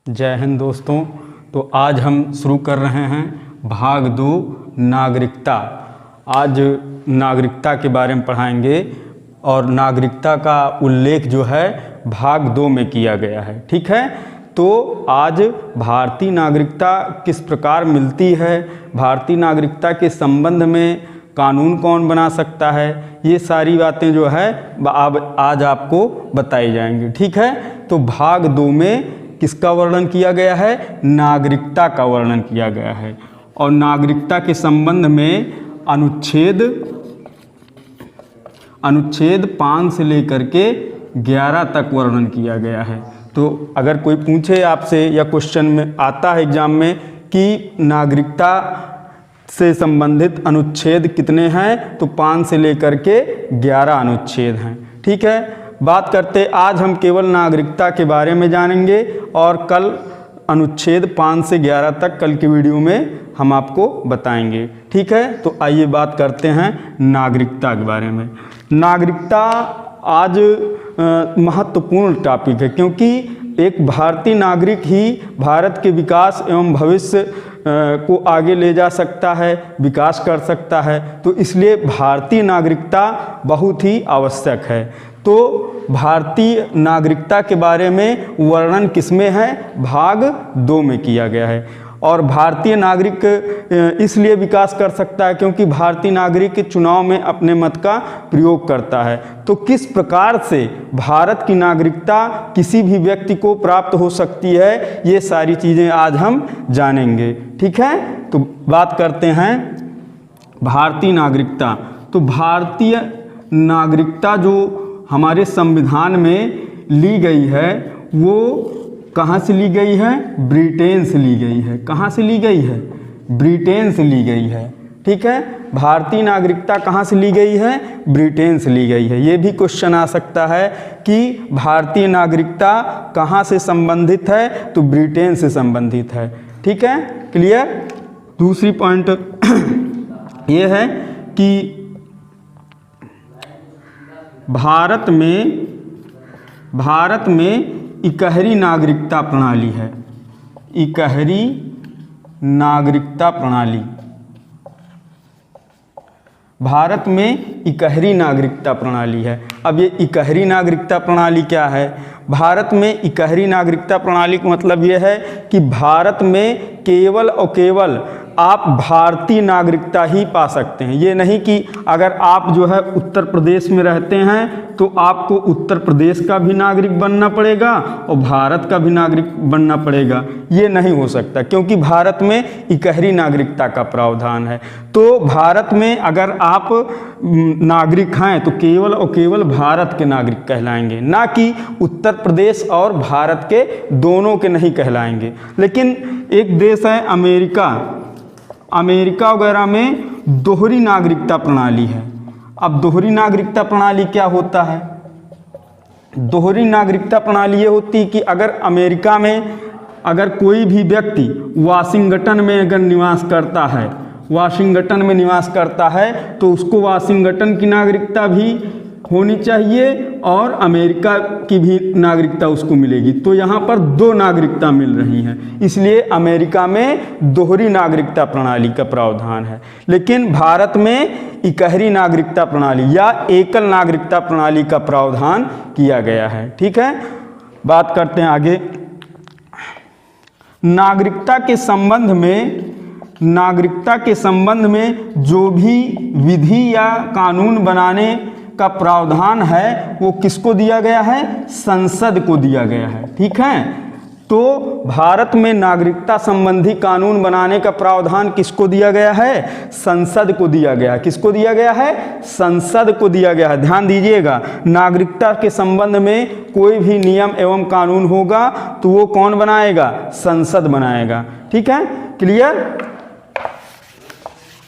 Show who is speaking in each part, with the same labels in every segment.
Speaker 1: जय हिंद दोस्तों। तो आज हम शुरू कर रहे हैं भाग 2 नागरिकता। आज नागरिकता के बारे में पढ़ाएंगे और नागरिकता का उल्लेख जो है भाग 2 में किया गया है। ठीक है, तो आज भारतीय नागरिकता किस प्रकार मिलती है, भारतीय नागरिकता के संबंध में कानून कौन बना सकता है, ये सारी बातें जो है आज आपको बताई जाएंगी। ठीक है, तो भाग 2 में किसका वर्णन किया गया है, नागरिकता का वर्णन किया गया है। और नागरिकता के संबंध में अनुच्छेद 5 से लेकर के 11 तक वर्णन किया गया है। तो अगर कोई पूछे आपसे या क्वेश्चन में आता है एग्जाम में कि नागरिकता से संबंधित अनुच्छेद कितने हैं, तो 5 से लेकर के 11 अनुच्छेद हैं। ठीक है, बात करते आज हम केवल नागरिकता के बारे में जानेंगे और कल अनुच्छेद 5 से 11 तक कल की वीडियो में हम आपको बताएंगे। ठीक है, तो आइए बात करते हैं नागरिकता के बारे में। नागरिकता आज महत्वपूर्ण टॉपिक है, क्योंकि एक भारतीय नागरिक ही भारत के विकास एवं भविष्य को आगे ले जा सकता है, विकास कर सकता है। तो इसलिए भारतीय नागरिकता बहुत ही आवश्यक है। तो भारतीय नागरिकता के बारे में वर्णन किसमें है, भाग 2 में किया गया है। और भारतीय नागरिक इसलिए विकास कर सकता है क्योंकि भारतीय नागरिक चुनाव में अपने मत का प्रयोग करता है। तो किस प्रकार से भारत की नागरिकता किसी भी व्यक्ति को प्राप्त हो सकती है, ये सारी चीज़ें आज हम जानेंगे। ठीक है, तो बात करते हैं भारतीय नागरिकता। तो भारतीय नागरिकता जो हमारे संविधान में ली गई है वो कहाँ से ली गई है, ब्रिटेन से ली गई है। कहाँ से ली गई है, ब्रिटेन से ली गई है। ठीक है, भारतीय नागरिकता कहाँ से ली गई है, ब्रिटेन से ली गई है। ये भी क्वेश्चन आ सकता है कि भारतीय नागरिकता कहाँ से संबंधित है, तो ब्रिटेन से संबंधित है। ठीक है, क्लियर। दूसरी पॉइंट ये है कि भारत में इकहरी नागरिकता प्रणाली है। इकहरी नागरिकता प्रणाली, भारत में इकहरी नागरिकता प्रणाली है। अब ये इकहरी नागरिकता प्रणाली क्या है, भारत में इकहरी नागरिकता प्रणाली का मतलब ये है कि भारत में केवल और केवल आप भारतीय नागरिकता ही पा सकते हैं। ये नहीं कि अगर आप जो है उत्तर प्रदेश में रहते हैं तो आपको उत्तर प्रदेश का भी नागरिक बनना पड़ेगा और भारत का भी नागरिक बनना पड़ेगा, ये नहीं हो सकता, क्योंकि भारत में इकहरी नागरिकता का प्रावधान है। तो भारत में अगर आप नागरिक हैं तो केवल और केवल भारत के नागरिक कहलाएंगे, ना कि उत्तर प्रदेश और भारत के दोनों के नहीं कहलाएंगे। लेकिन एक देश है अमेरिका वगैरह में दोहरी नागरिकता प्रणाली है। अब दोहरी नागरिकता प्रणाली क्या होता है, दोहरी नागरिकता प्रणाली ये होती है कि अगर अमेरिका में अगर कोई भी व्यक्ति वाशिंगटन में अगर निवास करता है तो उसको वाशिंगटन की नागरिकता भी होनी चाहिए और अमेरिका की भी नागरिकता उसको मिलेगी। तो यहाँ पर 2 नागरिकता मिल रही हैं, इसलिए अमेरिका में दोहरी नागरिकता प्रणाली का प्रावधान है। लेकिन भारत में इकहरी नागरिकता प्रणाली या एकल नागरिकता प्रणाली का प्रावधान किया गया है। ठीक है, बात करते हैं आगे। नागरिकता के संबंध में जो भी विधि या कानून बनाने का प्रावधान है वो किसको दिया गया है, संसद को दिया गया है। ठीक है, तो भारत में नागरिकता संबंधी कानून बनाने का प्रावधान किसको दिया गया है, संसद को दिया गया है। किसको दिया गया है, संसद को दिया गया है। ध्यान दीजिएगा, नागरिकता के संबंध में कोई भी नियम एवं कानून होगा तो वो कौन बनाएगा, संसद बनाएगा। ठीक है, क्लियर।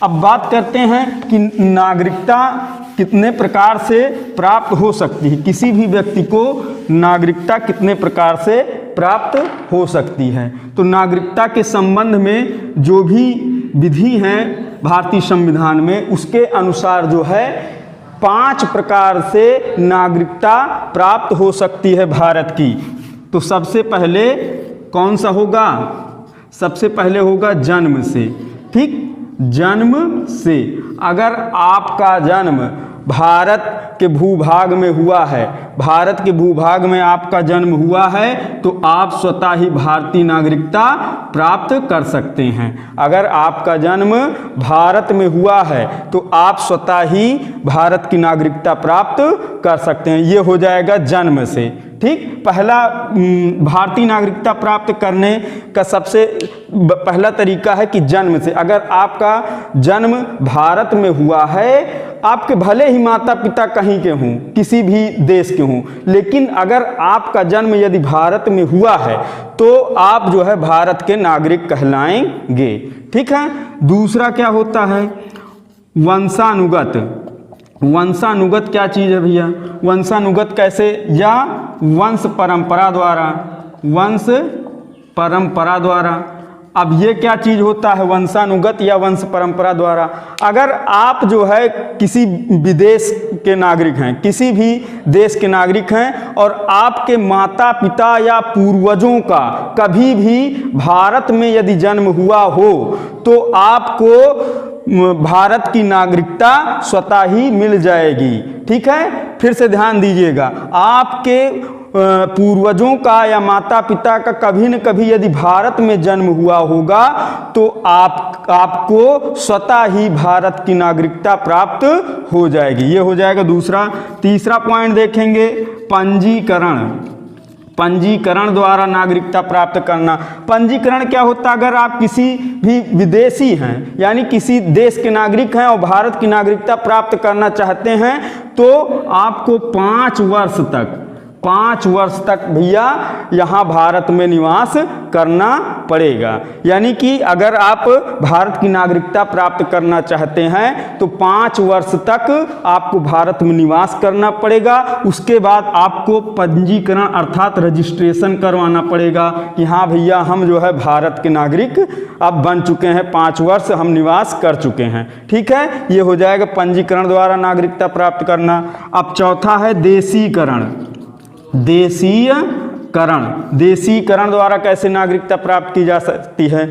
Speaker 1: अब बात करते हैं कि नागरिकता कितने प्रकार से प्राप्त हो सकती है, किसी भी व्यक्ति को नागरिकता कितने प्रकार से प्राप्त हो सकती है। तो नागरिकता के संबंध में जो भी विधि हैं भारतीय संविधान में उसके अनुसार जो है 5 प्रकार से नागरिकता प्राप्त हो सकती है भारत की। तो सबसे पहले कौन सा होगा? सबसे पहले होगा जन्म से। ठीक, जन्म से। अगर आपका जन्म भारत के भूभाग में हुआ है, भारत के भूभाग में आपका जन्म हुआ है, तो आप स्वतः ही भारतीय नागरिकता प्राप्त कर सकते हैं। अगर आपका जन्म भारत में हुआ है तो आप स्वतः ही भारत की नागरिकता प्राप्त कर सकते हैं। ये हो जाएगा जन्म से। ठीक, पहला भारतीय नागरिकता प्राप्त करने का सबसे पहला तरीका है कि जन्म से। अगर आपका जन्म भारत में हुआ है, आपके भले ही माता पिता कहीं के हों, किसी भी देश के हों, लेकिन अगर आपका जन्म यदि भारत में हुआ है तो आप जो है भारत के नागरिक कहलाएंगे। ठीक है। दूसरा क्या होता है? वंशानुगत। वंशानुगत क्या चीज़ है भैया? वंशानुगत कैसे? या वंश परंपरा द्वारा। वंश परंपरा द्वारा। अब ये क्या चीज़ होता है? वंशानुगत या वंश परंपरा द्वारा। अगर आप जो है किसी विदेश के नागरिक हैं, किसी भी देश के नागरिक हैं, और आपके माता पिता या पूर्वजों का कभी भी भारत में यदि जन्म हुआ हो तो आपको भारत की नागरिकता स्वतः ही मिल जाएगी। ठीक है, फिर से ध्यान दीजिएगा, आपके पूर्वजों का या माता पिता का कभी न कभी यदि भारत में जन्म हुआ होगा तो आपको स्वतः ही भारत की नागरिकता प्राप्त हो जाएगी। ये हो जाएगा दूसरा। तीसरा पॉइंट देखेंगे, पंजीकरण। पंजीकरण द्वारा नागरिकता प्राप्त करना। पंजीकरण क्या होता है? अगर आप किसी भी विदेशी हैं, यानी किसी देश के नागरिक हैं और भारत की नागरिकता प्राप्त करना चाहते हैं, तो आपको 5 वर्ष तक भैया यहाँ भारत में निवास करना पड़ेगा। यानी कि अगर आप भारत की नागरिकता प्राप्त करना चाहते हैं तो 5 वर्ष तक आपको भारत में निवास करना पड़ेगा। उसके बाद आपको पंजीकरण अर्थात रजिस्ट्रेशन करवाना पड़ेगा कि हाँ भैया हम जो है भारत के नागरिक अब बन चुके हैं, 5 वर्ष हम निवास कर चुके हैं। ठीक है, ये हो जाएगा पंजीकरण द्वारा नागरिकता प्राप्त करना। अब चौथा है देशीकरण। देशीकरण। देशीकरण द्वारा कैसे नागरिकता प्राप्त की जा सकती है?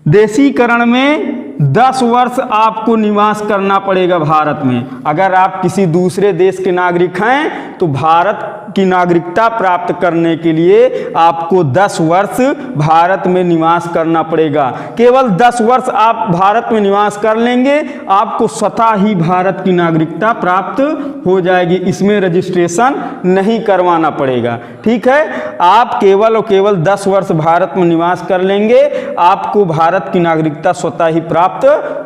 Speaker 1: देशीकरण में 10 वर्ष आपको निवास करना पड़ेगा भारत में। अगर आप किसी दूसरे देश के नागरिक हैं तो भारत की नागरिकता प्राप्त करने के लिए आपको 10 वर्ष भारत में निवास करना पड़ेगा। केवल 10 वर्ष आप भारत में निवास कर लेंगे, आपको स्वतः ही भारत की नागरिकता प्राप्त हो जाएगी। इसमें रजिस्ट्रेशन नहीं करवाना पड़ेगा। ठीक है, आप केवल और केवल 10 वर्ष भारत में निवास कर लेंगे, आपको भारत की नागरिकता स्वतः ही प्राप्त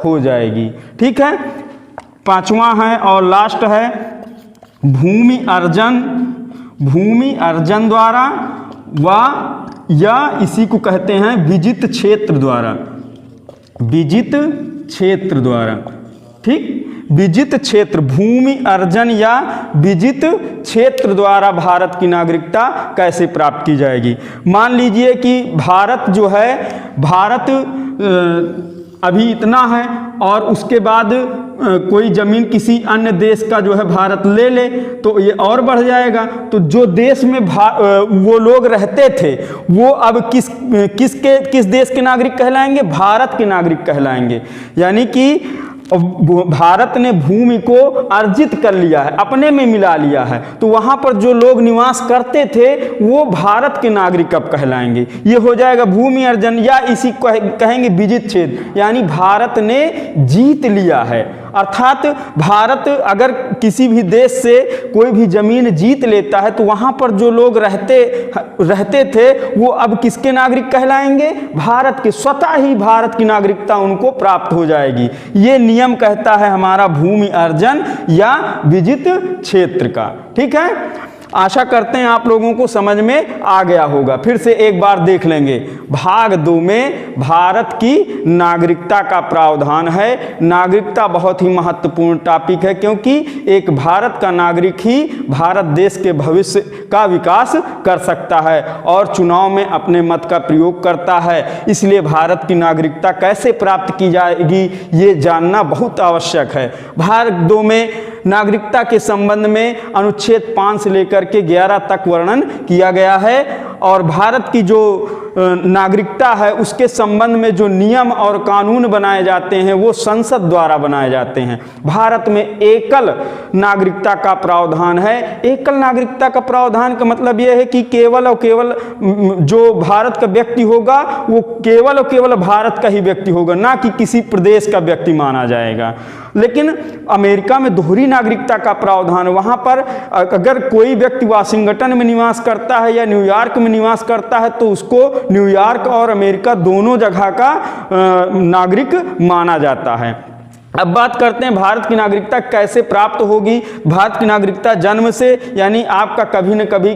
Speaker 1: हो जाएगी। ठीक है। पांचवा है और लास्ट है भूमि अर्जन। भूमि अर्जन द्वारा या इसी को कहते हैं विजित क्षेत्र द्वारा। विजित क्षेत्र द्वारा। ठीक, विजित क्षेत्र, भूमि अर्जन या विजित क्षेत्र द्वारा भारत की नागरिकता कैसे प्राप्त की जाएगी? मान लीजिए कि भारत जो है, भारत अभी इतना है और उसके बाद कोई ज़मीन किसी अन्य देश का जो है भारत ले ले तो ये और बढ़ जाएगा। तो जो देश में वो लोग रहते थे वो अब किस देश के नागरिक कहलाएंगे? भारत के नागरिक कहलाएंगे। यानी कि भारत ने भूमि को अर्जित कर लिया है, अपने में मिला लिया है, तो वहाँ पर जो लोग निवास करते थे वो भारत के नागरिक अब कहलाएंगे। ये हो जाएगा भूमि अर्जन या इसी कहेंगे विजित क्षेत्र, यानी भारत ने जीत लिया है। अर्थात भारत अगर किसी भी देश से कोई भी जमीन जीत लेता है तो वहाँ पर जो लोग रहते थे वो अब किसके नागरिक कहलाएंगे? भारत के। स्वतः ही भारत की नागरिकता उनको प्राप्त हो जाएगी। ये नियम कहता है हमारा भूमि अर्जन या विजित क्षेत्र का। ठीक है। आशा करते हैं आप लोगों को समझ में आ गया होगा। फिर से एक बार देख लेंगे। भाग 2 में भारत की नागरिकता का प्रावधान है। नागरिकता बहुत ही महत्वपूर्ण टॉपिक है, क्योंकि एक भारत का नागरिक ही भारत देश के भविष्य का विकास कर सकता है और चुनाव में अपने मत का प्रयोग करता है। इसलिए भारत की नागरिकता कैसे प्राप्त की जाएगी ये जानना बहुत आवश्यक है। भाग 2 में नागरिकता के संबंध में अनुच्छेद 5 से लेकर के 11 तक वर्णन किया गया है और भारत की जो नागरिकता है उसके संबंध में जो नियम और कानून बनाए जाते हैं वो संसद द्वारा बनाए जाते हैं। भारत में एकल नागरिकता का प्रावधान है। एकल नागरिकता का प्रावधान का मतलब यह है कि केवल और केवल जो भारत का व्यक्ति होगा वो केवल और केवल भारत का ही व्यक्ति होगा, ना कि किसी प्रदेश का व्यक्ति माना जाएगा। लेकिन अमेरिका में दोहरी नागरिकता का प्रावधान, वहाँ पर अगर कोई व्यक्ति वाशिंगटन में निवास करता है या न्यूयॉर्क में निवास करता है तो उसको न्यूयॉर्क और अमेरिका दोनों जगह का नागरिक माना जाता है। अब बात करते हैं भारत की नागरिकता कैसे प्राप्त होगी। भारत की नागरिकता जन्म से, यानी आपका कभी न कभी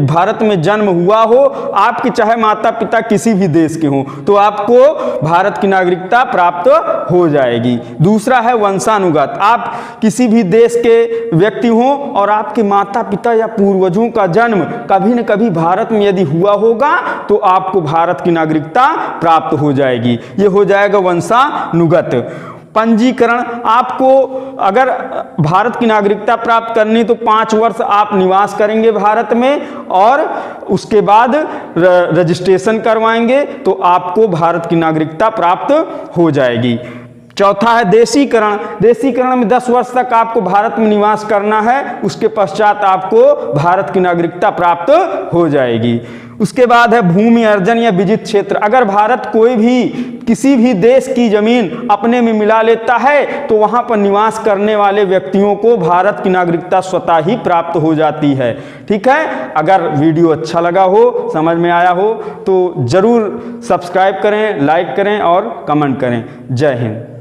Speaker 1: भारत में जन्म हुआ हो, आपके चाहे माता पिता किसी भी देश के हों, तो आपको भारत की नागरिकता प्राप्त हो जाएगी। दूसरा है वंशानुगत। आप किसी भी देश के व्यक्ति हों और आपके माता पिता या पूर्वजों का जन्म कभी न कभी भारत में यदि हुआ होगा तो आपको भारत की नागरिकता प्राप्त हो जाएगी। ये हो जाएगा वंशानुगत। पंजीकरण, आपको अगर भारत की नागरिकता प्राप्त करनी तो 5 वर्ष आप निवास करेंगे भारत में और उसके बाद रजिस्ट्रेशन करवाएंगे तो आपको भारत की नागरिकता प्राप्त हो जाएगी। चौथा है देशीकरण। देशीकरण में 10 वर्ष तक आपको भारत में निवास करना है, उसके पश्चात आपको भारत की नागरिकता प्राप्त हो जाएगी। उसके बाद है भूमि अर्जन या विजित क्षेत्र। अगर भारत कोई भी किसी भी देश की जमीन अपने में मिला लेता है तो वहां पर निवास करने वाले व्यक्तियों को भारत की नागरिकता स्वतः ही प्राप्त हो जाती है। ठीक है, अगर वीडियो अच्छा लगा हो, समझ में आया हो तो जरूर सब्सक्राइब करें, लाइक करें और कमेंट करें। जय हिंद।